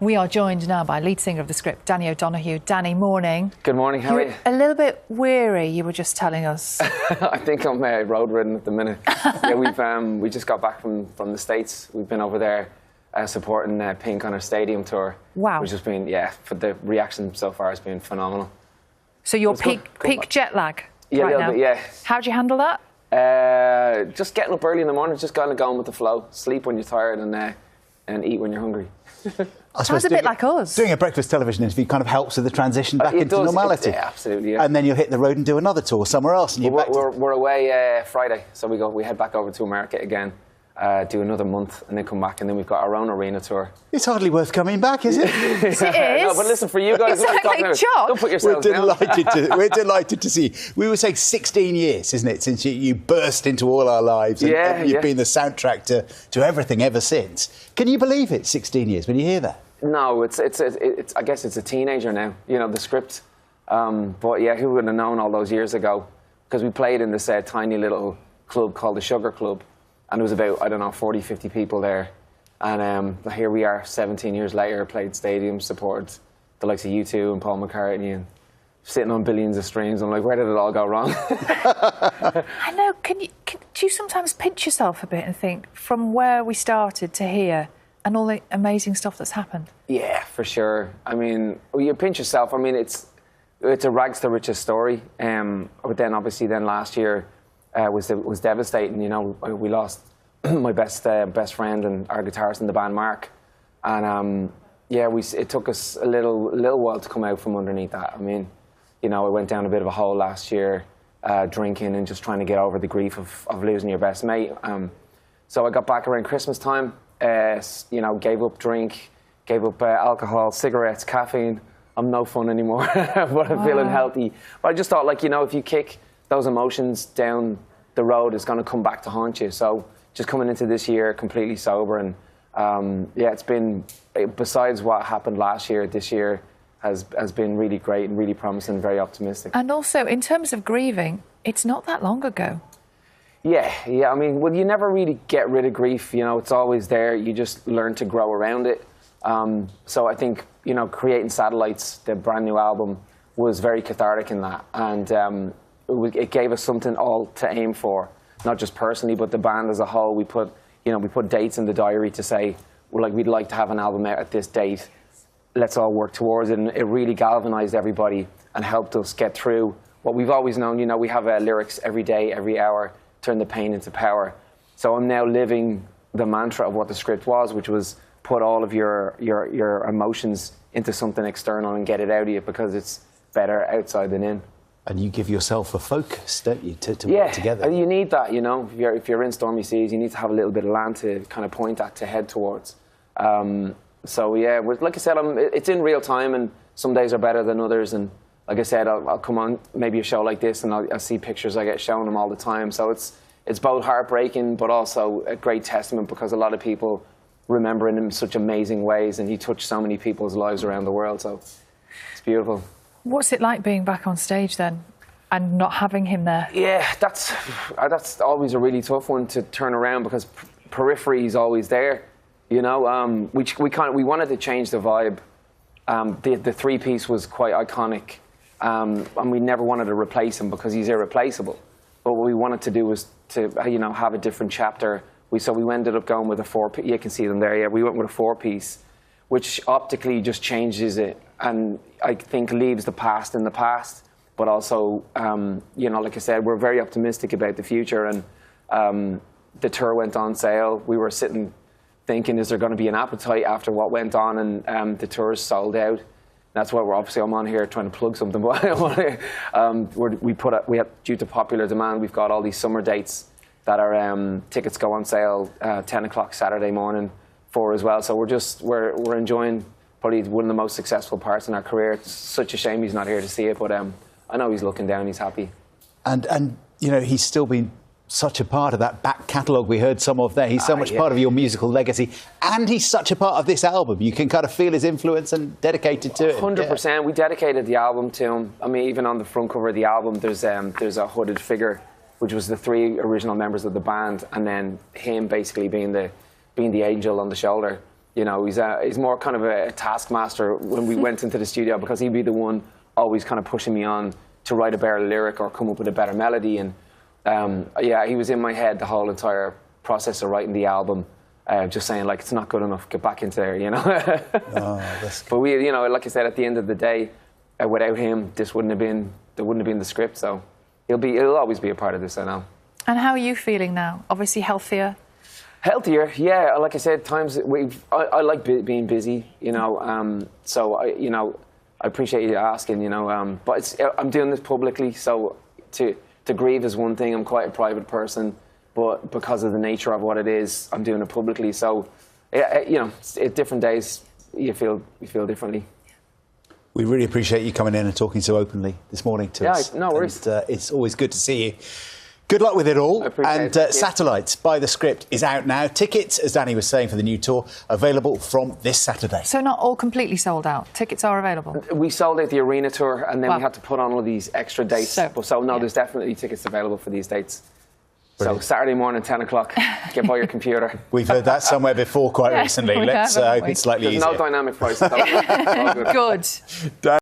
We are joined now by lead singer of the script, Danny O'Donoghue. Danny, morning. Good morning, how are you? A little bit weary, you were just telling us. I think I'm road ridden at the minute. Yeah, we just got back from the States. We've been over there supporting Pink on our stadium tour. Wow. Which has been, for the reaction so far has been phenomenal. So you're peak jet lag right now? Yeah. How'd you handle that? Just getting up early in the morning, just kind of going with the flow. Sleep when you're tired and eat when you're hungry. Sounds a bit like us. Doing a breakfast television interview kind of helps with the transition back into normality. Yeah, absolutely. Yeah. And then you'll hit the road and do another tour somewhere else. And we're away Friday, so we head back over to America again, do another month, and then come back, and then we've got our own arena tour. It's hardly worth coming back, is it? Yes, it is. No, but listen, for you guys, exactly. don't put yourselves down. We're delighted to see. We would say 16 years, isn't it, since you burst into all our lives, and you've been the soundtrack to everything ever since. Can you believe it? 16 years when you hear that? No, it's I guess it's a teenager now. You know, the script. But yeah, who would have known all those years ago? Because we played in this tiny little club called the Sugar Club, and there was about, I don't know, 40, 50 people there. And here we are, 17 years later, played stadiums, supported the likes of U2 and Paul McCartney, and sitting on billions of streams. I'm like, where did it all go wrong? I know. Do you sometimes pinch yourself a bit and think, from where we started to here, and all the amazing stuff that's happened? Yeah, for sure. I mean, you pinch yourself. I mean, it's a rags to riches story. But then, obviously, last year was devastating. You know, we lost my best friend and our guitarist in the band, Mark. And it took us a little while to come out from underneath that. I mean, you know, I went down a bit of a hole last year, drinking and just trying to get over the grief of losing your best mate. So I got back around Christmas time. You know, gave up drink, gave up alcohol, cigarettes, caffeine. I'm no fun anymore, but I'm feeling healthy. But I just thought, like, you know, if you kick those emotions down the road, it's going to come back to haunt you. So just coming into this year completely sober, and it's been, besides what happened last year, this year has been really great and really promising, very optimistic. And also, in terms of grieving, it's not that long ago. Yeah. I mean, well, you never really get rid of grief. You know, it's always there. You just learn to grow around it. So I think, you know, creating Satellites, the brand new album, was very cathartic in that, and it gave us something all to aim for, not just personally, but the band as a whole. We put dates in the diary to say, well, like, we'd like to have an album out at this date. Let's all work towards it. And it really galvanized everybody and helped us get through what we've always known. You know, we have lyrics every day, every hour. Turn the pain into power. So I'm now living the mantra of what the script was, which was put all of your emotions into something external and get it out of you, because it's better outside than in. And you give yourself a focus, don't you, to work together? Yeah, you need that, you know. If you're in stormy seas, you need to have a little bit of land to kind of point at, to head towards. So yeah, like I said, it's in real time, and some days are better than others. And like I said, I'll come on maybe a show like this, and I'll see pictures I get shown them all the time. So it's both heartbreaking, but also a great testament, because a lot of people remember him in such amazing ways, and he touched so many people's lives around the world. So it's beautiful. What's it like being back on stage then, and not having him there? Yeah, that's always a really tough one to turn around, because periphery is always there. You know, we wanted to change the vibe. The three-piece was quite iconic. And we never wanted to replace him, because he's irreplaceable. But what we wanted to do was to, you know, have a different chapter. So we ended up going with a four-piece. You can see them there. Yeah, we went with a four-piece, which optically just changes it, and I think leaves the past in the past. But also, you know, like I said, we're very optimistic about the future. And the tour went on sale. We were sitting thinking, is there going to be an appetite after what went on? And the tour's sold out. That's why I'm on here trying to plug something. But due to popular demand, we've got all these summer dates that are tickets go on sale 10 o'clock Saturday morning for as well. So we're enjoying probably one of the most successful parts in our career. It's such a shame he's not here to see it, but I know he's looking down. He's happy. And you know, he's still been such a part of that back catalogue we heard some of there. He's so much part of your musical legacy, and he's such a part of this album. You can kind of feel his influence and dedicated to it. 100%. Yeah. We dedicated the album to him. I mean, even on the front cover of the album, there's a hooded figure, which was the three original members of the band, and then him basically being the angel on the shoulder. You know, he's more kind of a taskmaster when we went into the studio, because he'd be the one always kind of pushing me on to write a better lyric or come up with a better melody. And yeah, he was in my head the whole entire process of writing the album, just saying, like, it's not good enough, get back into there, you know. Oh, that's good. But we, you know, like I said, at the end of the day, without him, there wouldn't have been the script. So he'll always be a part of this, I know. And how are you feeling now? Obviously healthier. Healthier, yeah. Like I said, times I like being busy, you know. So I appreciate you asking, you know. But I'm doing this publicly, so to grieve is one thing. I'm quite a private person, but because of the nature of what it is, I'm doing it publicly. So, you know, at different days, you feel differently. We really appreciate you coming in and talking so openly this morning to us. Yeah, no worries. And, it's always good to see you. Good luck with it all. And Satellite by the Script is out now. Tickets, as Danny was saying, for the new tour, available from this Saturday. So not all completely sold out. Tickets are available. We sold out the arena tour, and then we had to put on all these extra dates. So no, there's definitely tickets available for these dates. Brilliant. So Saturday morning, 10 o'clock, get by your computer. We've heard that somewhere before quite recently. Let's hope it's slightly easier. There's no dynamic pricing. Good.